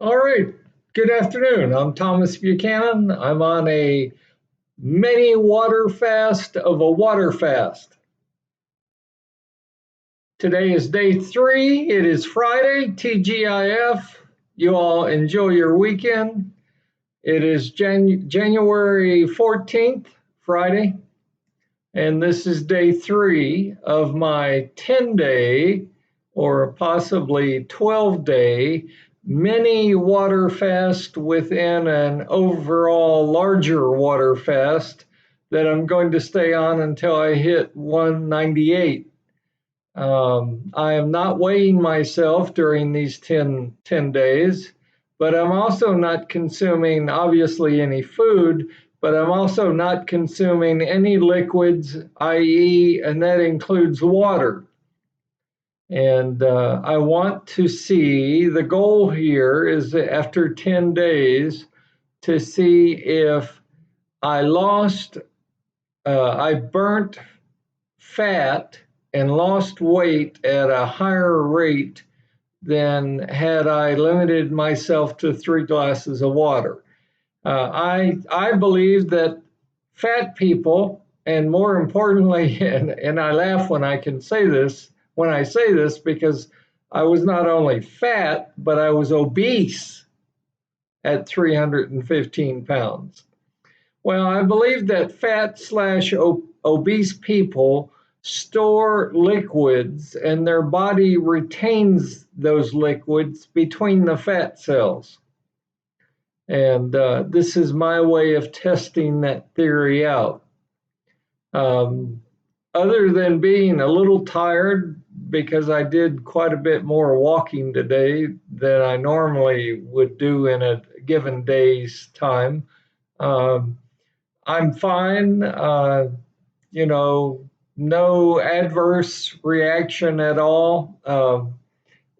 All right. Good afternoon. I'm Thomas Buchanan. I'm on a mini water fast of a water fast. Today is day 3. It is Friday, TGIF. You all enjoy your weekend. It is January 14th, Friday, and this is day 3 of my 10-day or possibly 12-day mini water fast within an overall larger water fast that I'm going to stay on until I hit 198. I am not weighing myself during these 10 days, but I'm also not consuming, obviously, any food, but I'm also not consuming any liquids, i.e., and that includes water. And I want to see, the goal here is after 10 days to see if I burnt fat and lost weight at a higher rate than had I limited myself to 3 glasses of water. I believe that fat people, and more importantly, and I laugh when I say this because I was not only fat, but I was obese at 315 pounds. Well, I believe that fat slash obese people store liquids and their body retains those liquids between the fat cells. And this is my way of testing that theory out. Other than being a little tired because I did quite a bit more walking today than I normally would do in a given day's time, I'm fine. No adverse reaction at all.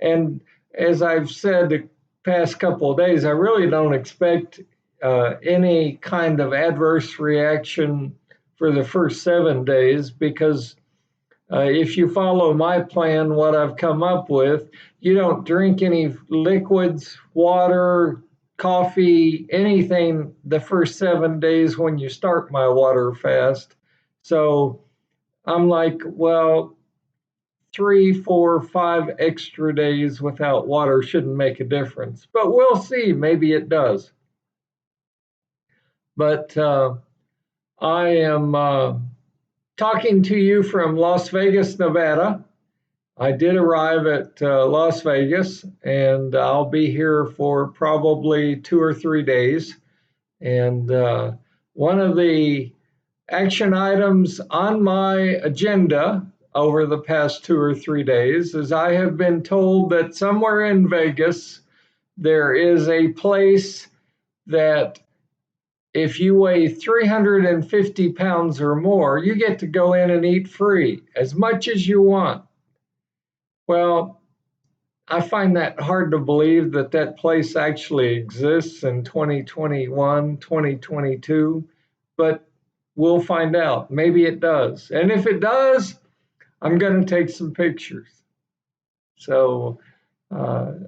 And as I've said the past couple of days, I really don't expect any kind of adverse reaction for the first 7 days because if you follow my plan, what I've come up with, you don't drink any liquids, water, coffee, anything the first 7 days when you start my water fast. So I'm like, well, 3, 4, 5 extra days without water shouldn't make a difference. But we'll see. Maybe it does. But I am talking to you from Las Vegas, Nevada. I did arrive at Las Vegas, and I'll be here for probably 2 or 3 days. And one of the action items on my agenda over the past 2 or 3 days is I have been told that somewhere in Vegas there is a place that if you weigh 350 pounds or more, you get to go in and eat free as much as you want. Well, I find that hard to believe that that place actually exists in 2021, 2022, but we'll find out. Maybe it does. And if it does, I'm going to take some pictures. So I've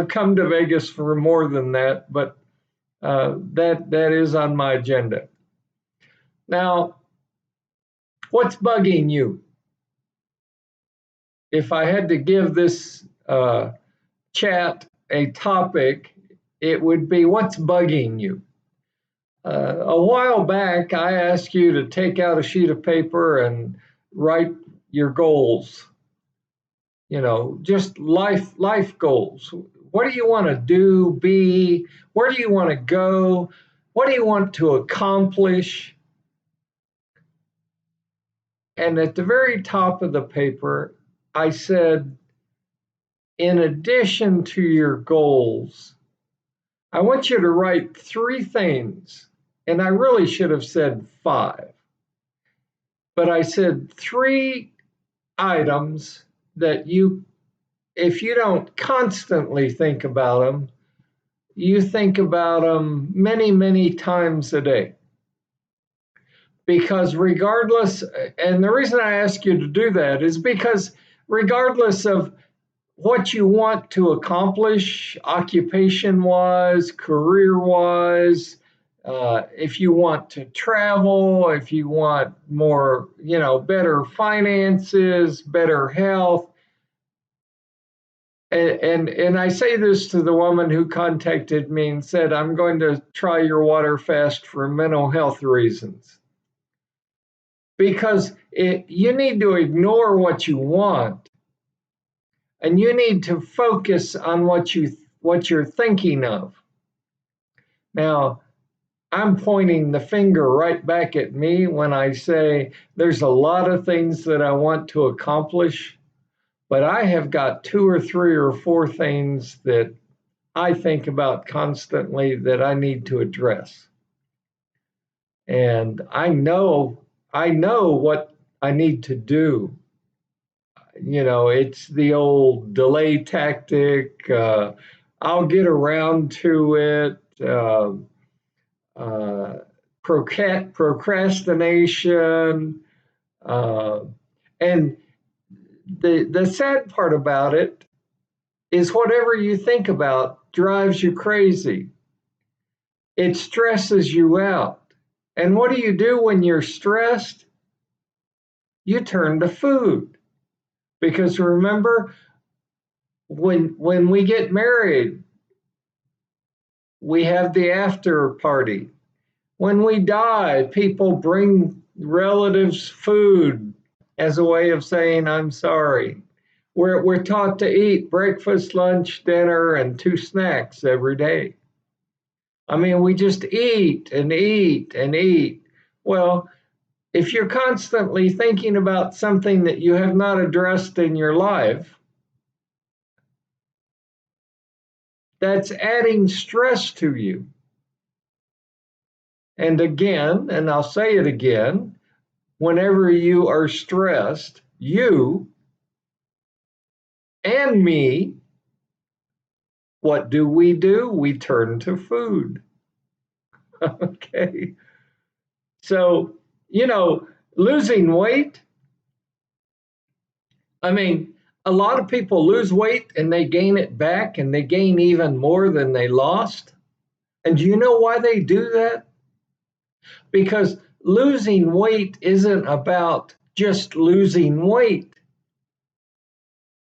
come to Vegas for more than that, but that is on my agenda. Now, what's bugging you? If I had to give this chat a topic, it would be what's bugging you? A while back, I asked you to take out a sheet of paper and write your goals. Just life goals. What do you want to do, be? Where do you want to go? What do you want to accomplish? And at the very top of the paper, I said, in addition to your goals, I want you to write 3 things. And I really should have said 5. But I said 3 items that if you don't constantly think about them, you think about them many, many times a day. Because regardless, and the reason I ask you to do that is because regardless of what you want to accomplish occupation wise, career wise, if you want to travel, if you want more, better finances, better health. And I say this to the woman who contacted me and said, I'm going to try your water fast for mental health reasons. Because you need to ignore what you want, and you need to focus on what you're thinking of. Now, I'm pointing the finger right back at me when I say there's a lot of things that I want to accomplish, but I have got 2 or 3 or 4 things that I think about constantly that I need to address. And I know what I need to do. It's the old delay tactic. I'll get around to it. Uh, Procrastination. Uh, and the sad part about it is whatever you think about drives you crazy. It stresses you out. And what do you do when you're stressed? You turn to food. Because remember, when we get married, we have the after party. When we die, people bring relatives food as a way of saying, I'm sorry. We're taught to eat breakfast, lunch, dinner, and 2 snacks every day. I mean, we just eat and eat and eat. Well, if you're constantly thinking about something that you have not addressed in your life, that's adding stress to you. And again, and I'll say it again, whenever you are stressed, you and me, what do? We turn to food. Okay. So, losing weight, I mean, a lot of people lose weight and they gain it back and they gain even more than they lost. And do you know why they do that? Because losing weight isn't about just losing weight.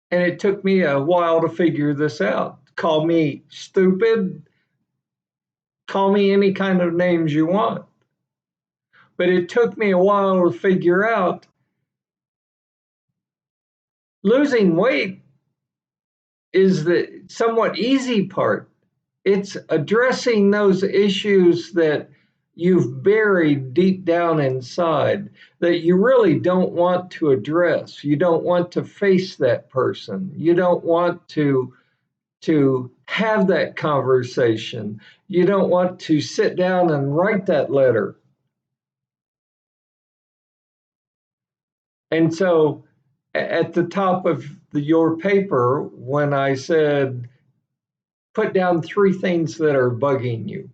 And it took me a while to figure this out. Call me stupid, call me any kind of names you want. But it took me a while to figure out losing weight is the somewhat easy part. It's addressing those issues that you've buried deep down inside that you really don't want to address. You don't want to face that person. You don't want to have that conversation. You don't want to sit down and write that letter. And so at the top of your paper, when I said, put down 3 things that are bugging you,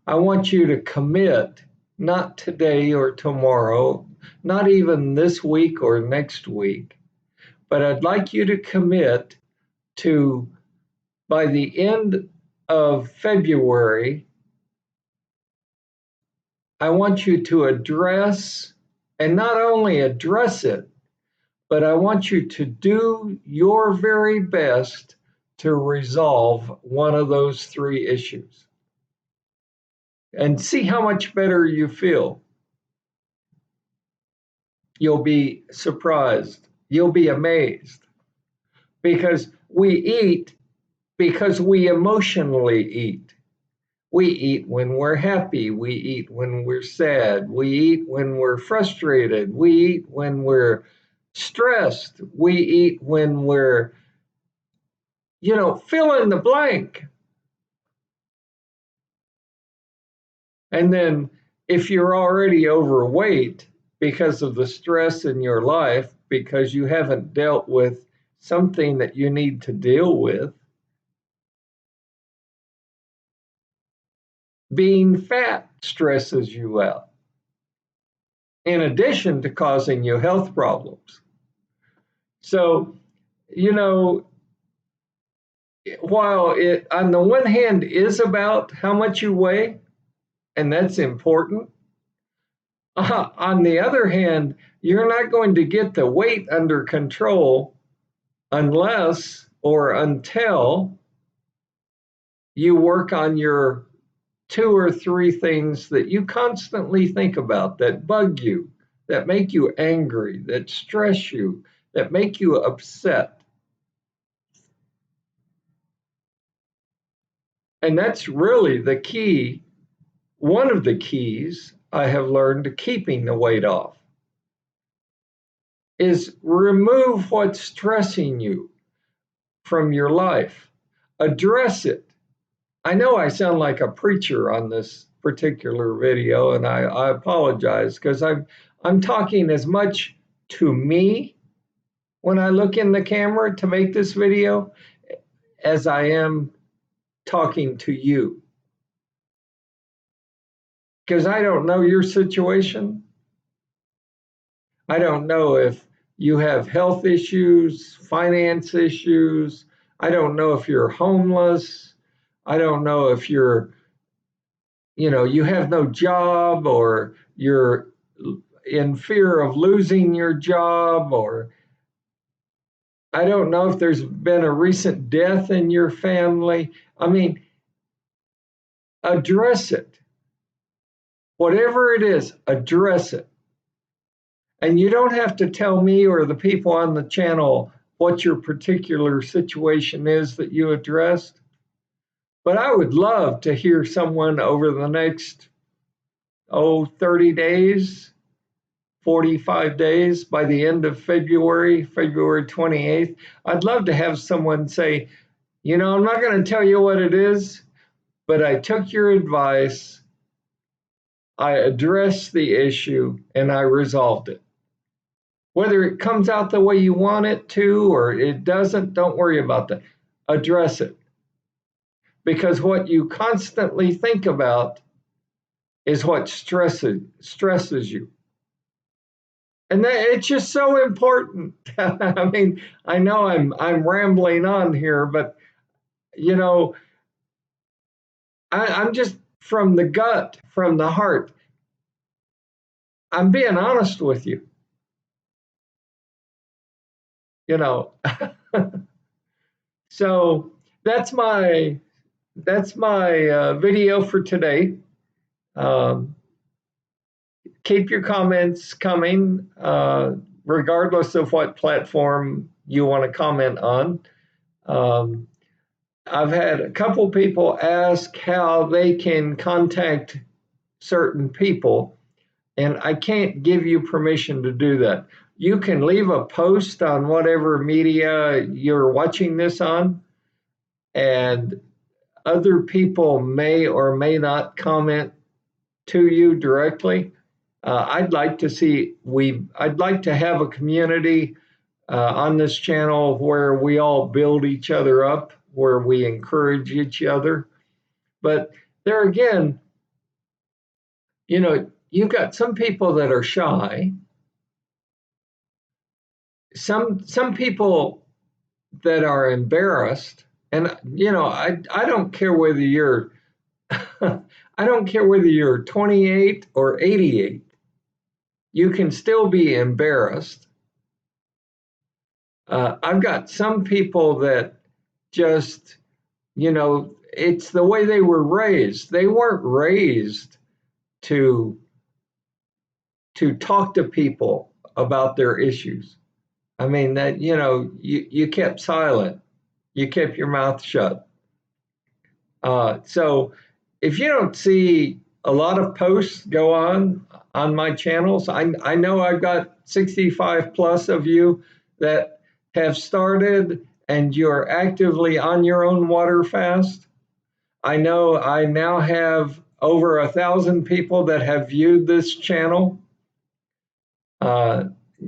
I want you to commit, not today or tomorrow, not even this week or next week, but I'd like you to commit to, by the end of February, I want you to address, and not only address it, but I want you to do your very best to resolve one of those 3 issues and see how much better you feel. You'll be surprised. You'll be amazed because we eat because we emotionally eat. We eat when we're happy. We eat when we're sad. We eat when we're frustrated. We eat when we're stressed. We eat when we're, fill in the blank. And then if you're already overweight because of the stress in your life, because you haven't dealt with something that you need to deal with, being fat stresses you out, in addition to causing you health problems. So you know, while it on the one hand is about how much you weigh, and that's important, on the other hand, you're not going to get the weight under control unless or until you work on your two or three things that you constantly think about that bug you, that make you angry, that stress you, that make you upset. And that's really the key, one of the keys I have learned to keeping the weight off is remove what's stressing you from your life. Address it. I know I sound like a preacher on this particular video, and I apologize because I'm talking as much to me when I look in the camera to make this video as I am talking to you. Because I don't know your situation. I don't know if you have health issues, finance issues. I don't know if you're homeless. I don't know if you have no job or you're in fear of losing your job, or I don't know if there's been a recent death in your family. I mean, address it. Whatever it is, address it. And you don't have to tell me or the people on the channel what your particular situation is that you addressed. But I would love to hear someone over the next, 30 days, 45 days, by the end of February 28th. I'd love to have someone say, I'm not going to tell you what it is, but I took your advice, I addressed the issue, and I resolved it. Whether it comes out the way you want it to or it doesn't, don't worry about that. Address it. Because what you constantly think about is what stresses you. And it's just so important. I mean, I know I'm rambling on here, but I'm just from the gut, from the heart. I'm being honest with you. So that's my video for today. Um, keep your comments coming, regardless of what platform you want to comment on. Um, I've had a couple people ask how they can contact certain people, and I can't give you permission to do that. You can leave a post on whatever media you're watching this on, and other people may or may not comment to you directly. I'd like to have a community on this channel where we all build each other up, where we encourage each other. But there again, you've got some people that are shy, some people that are embarrassed, and I don't care whether you're I don't care whether you're 28 or 88. You can still be embarrassed. I've got some people that just, it's the way they were raised. They weren't raised to talk to people about their issues. I mean that you kept silent, you kept your mouth shut. So if you don't see a lot of posts go on my channels, I know I've got 65 plus of you that have started and you're actively on your own water fast. I know I now have over 1,000 people that have viewed this channel.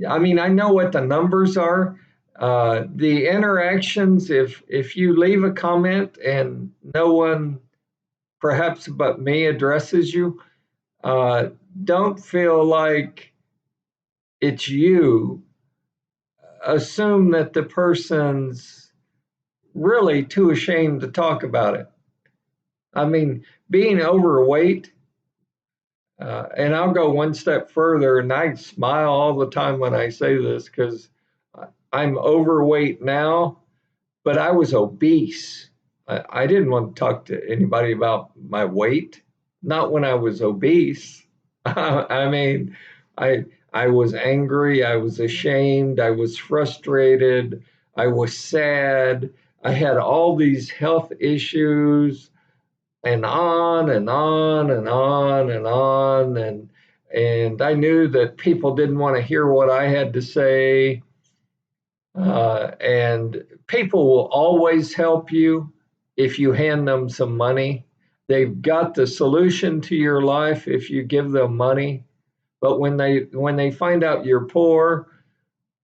I mean, I know what the numbers are. The interactions, if you leave a comment and no one, perhaps but me, addresses you, don't feel like it's you assume that the person's really too ashamed to talk about it. I mean, being overweight, and I'll go one step further, and I smile all the time when I say this because I'm overweight now, but I was obese. I didn't want to talk to anybody about my weight, not when I was obese. I mean, I I was angry, I was ashamed, I was frustrated, I was sad. I had all these health issues and on and on and on and on and I knew that people didn't want to hear what I had to say. And people will always help you if you hand them some money. They've got the solution to your life if you give them money. But when they find out you're poor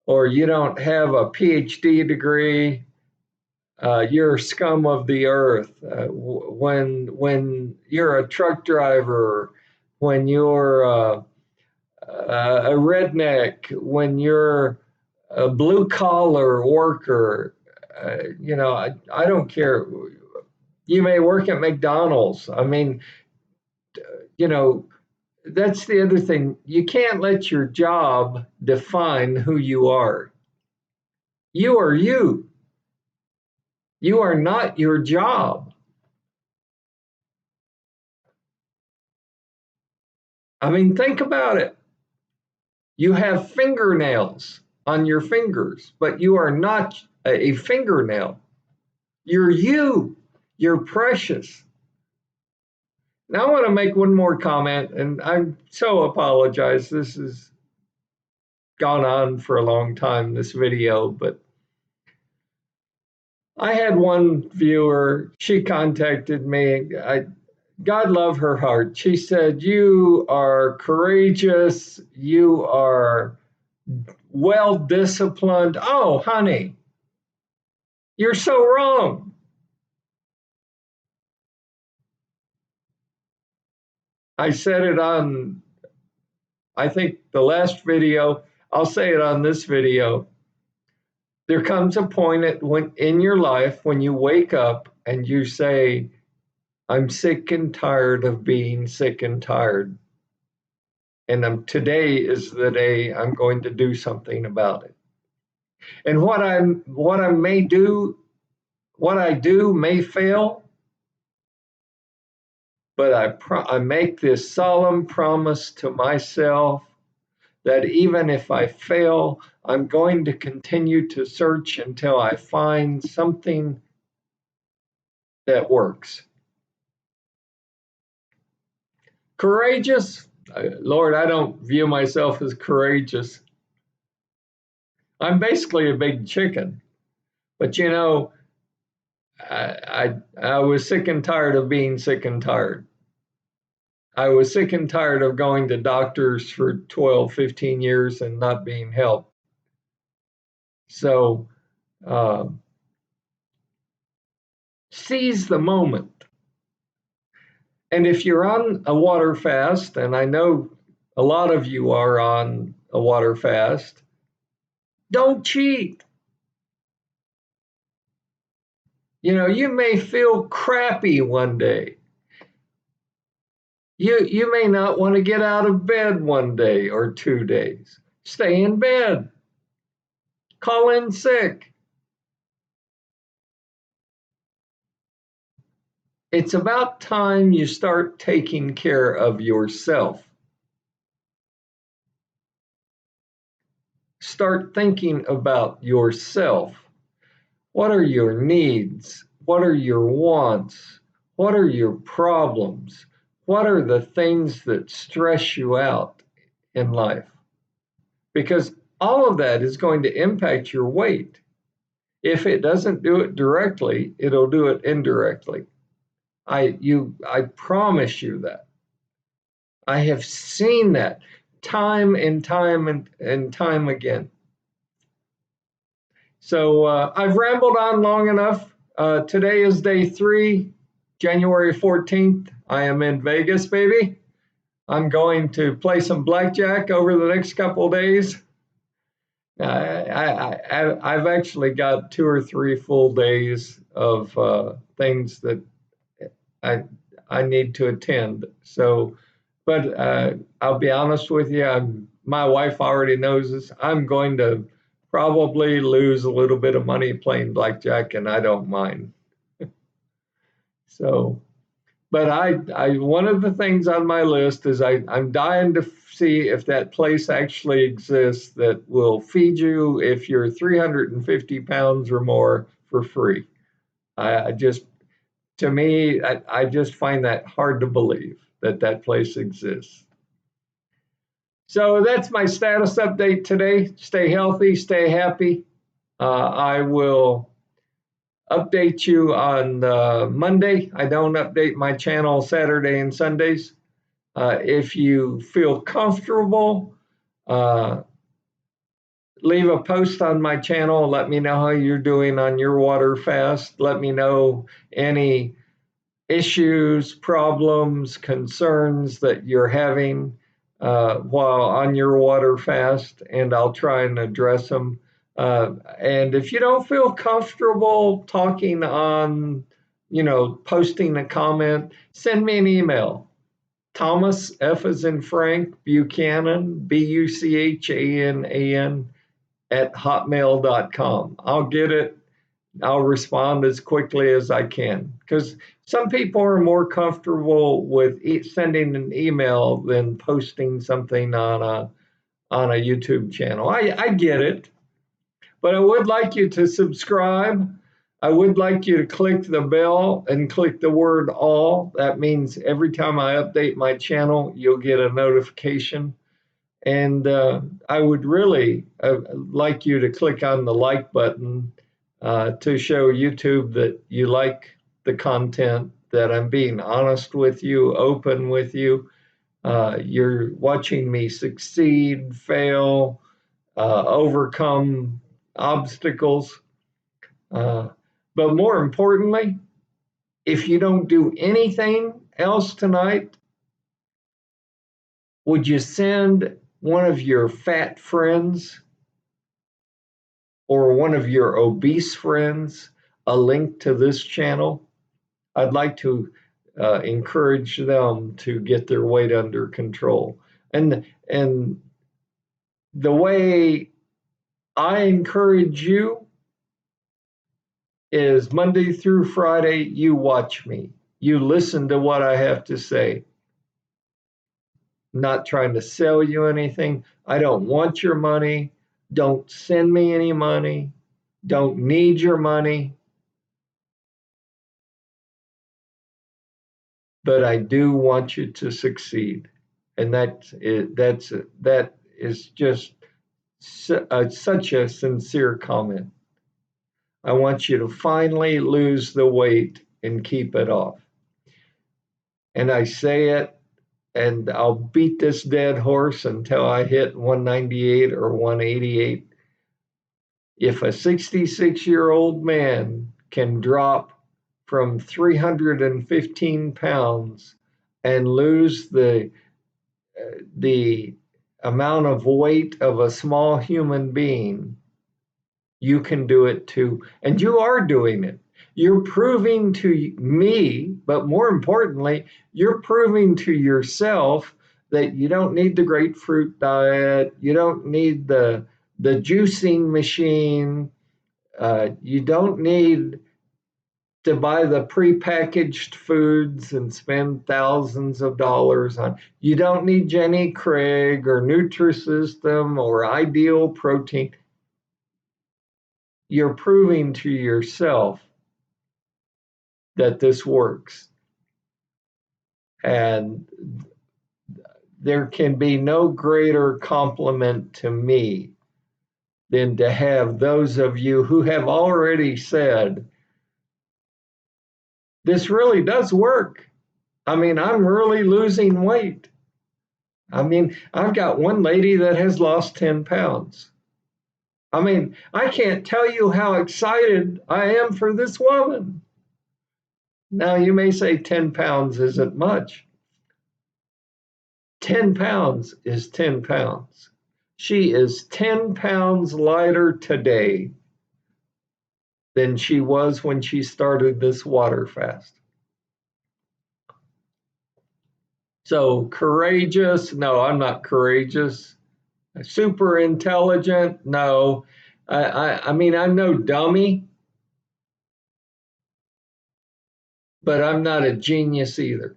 or you don't have a PhD degree, you're scum of the earth. When you're a truck driver, when you're a redneck, when you're a blue collar worker, I don't care. You may work at McDonald's. I mean, you know, that's the other thing. You can't let your job define who you are. You are you. You are not your job. I mean, think about it. You have fingernails on your fingers, but you are not a fingernail. You're you. You're precious. Now I want to make one more comment, and I'm so apologize. This has gone on for a long time, this video, but I had one viewer, she contacted me. God love her heart. She said, "You are courageous. You are well disciplined." Oh, honey, you're so wrong. I said it on, I think, the last video. I'll say it on this video. There comes a point in your life when you wake up and you say, "I'm sick and tired of being sick and tired. And today is the day I'm going to do something about it." And what I do may fail, but I make this solemn promise to myself that even if I fail, I'm going to continue to search until I find something that works. Courageous? Lord, I don't view myself as courageous. I'm basically a big chicken. But I was sick and tired of being sick and tired. I was sick and tired of going to doctors for 12, 15 years and not being helped. So seize the moment. And if you're on a water fast, and I know a lot of you are on a water fast, don't cheat. You may feel crappy one day. You may not want to get out of bed one day or 2 days. Stay in bed. Call in sick. It's about time you start taking care of yourself. Start thinking about yourself. What are your needs? What are your wants? What are your problems? What are the things that stress you out in life? Because all of that is going to impact your weight. If it doesn't do it directly, it'll do it indirectly. I promise you that. I have seen that time and time again. So I've rambled on long enough. Today is day 3, January 14th. I am in Vegas, baby. I'm going to play some blackjack over the next couple of days. I've actually got 2 or 3 full days of things that I I need to attend. So, but I'll be honest with you, my wife already knows this. I'm going to probably lose a little bit of money playing blackjack, and I don't mind. So, but I one of the things on my list is I'm dying to see if that place actually exists that will feed you if you're 350 pounds or more for free. I just, to me, I just find that hard to believe that that place exists. So that's my status update today. Stay healthy, stay happy. I will update you on Monday. I don't update my channel Saturday and Sundays. If you feel comfortable, uh, leave a post on my channel. Let me know how you're doing on your water fast. Let me know any issues, problems, concerns that you're having while on your water fast, and I'll try and address them. And if you don't feel comfortable talking on, posting a comment, send me an email. Thomas, F as in Frank, Buchanan, Buchanan, at hotmail.com. I'll get it. I'll respond as quickly as I can because some people are more comfortable with sending an email than posting something on a YouTube channel. I get it, but I would like you to subscribe. I would like you to click the bell and click the word all. That means every time I update my channel, you'll get a notification. And I would really like you to click on the like button to show YouTube that you like the content, that I'm being honest with you, open with you. You're watching me succeed, fail, overcome obstacles. Uh, but more importantly, if you don't do anything else tonight, would you send one of your fat friends or one of your obese friends a link to this channel? I'd like to encourage them to get their weight under control. And the way I encourage you is Monday through Friday, you watch me. You listen to what I have to say. I'm not trying to sell you anything. I don't want your money. Don't send me any money. Don't need your money. But I do want you to succeed. And that is just such a sincere comment. I want you to finally lose the weight and keep it off. And I say it, and I'll beat this dead horse until I hit 198 or 188. If a 66-year-old man can drop from 315 pounds and lose the amount of weight of a small human being, you can do it too. And you are doing it. You're proving to me, but more importantly, you're proving to yourself that you don't need the grapefruit diet. You don't need the juicing machine. You don't need to buy the prepackaged foods and spend thousands of dollars on. You don't need Jenny Craig or Nutrisystem or Ideal Protein. You're proving to yourself that this works. And there can be no greater compliment to me than to have those of you who have already said, this really does work. I mean, I'm really losing weight. I mean, I've got one lady that has lost 10 pounds. I mean, I can't tell you how excited I am for this woman. Now, you may say 10 pounds isn't much. 10 pounds is 10 pounds. She is 10 pounds lighter today than she was when she started this water fast. So courageous? No, I'm not courageous. Super intelligent? No. I mean, I'm no dummy, but I'm not a genius either.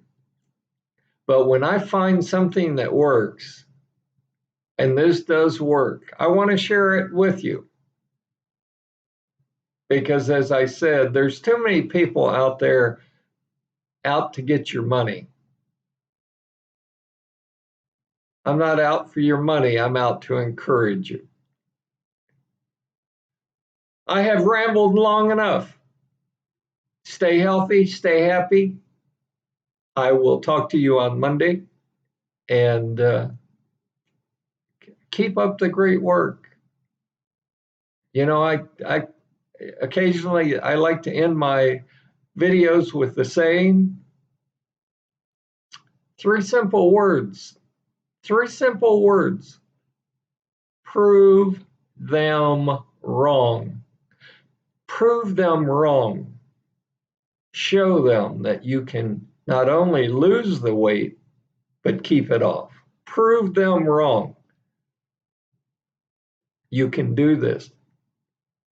But when I find something that works, and this does work, I want to share it with you. Because as I said, there's too many people out there out to get your money. I'm not out for your money, I'm out to encourage you. I have rambled long enough. Stay healthy, stay happy. I will talk to you on Monday, and keep up the great work. You know, I occasionally I like to end my videos with the saying, three simple words. Three simple words. Prove them wrong. Prove them wrong. Show them that you can not only lose the weight, but keep it off. Prove them wrong. You can do this.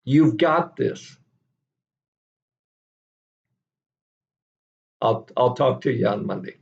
You've got this. I'll talk to you on Monday.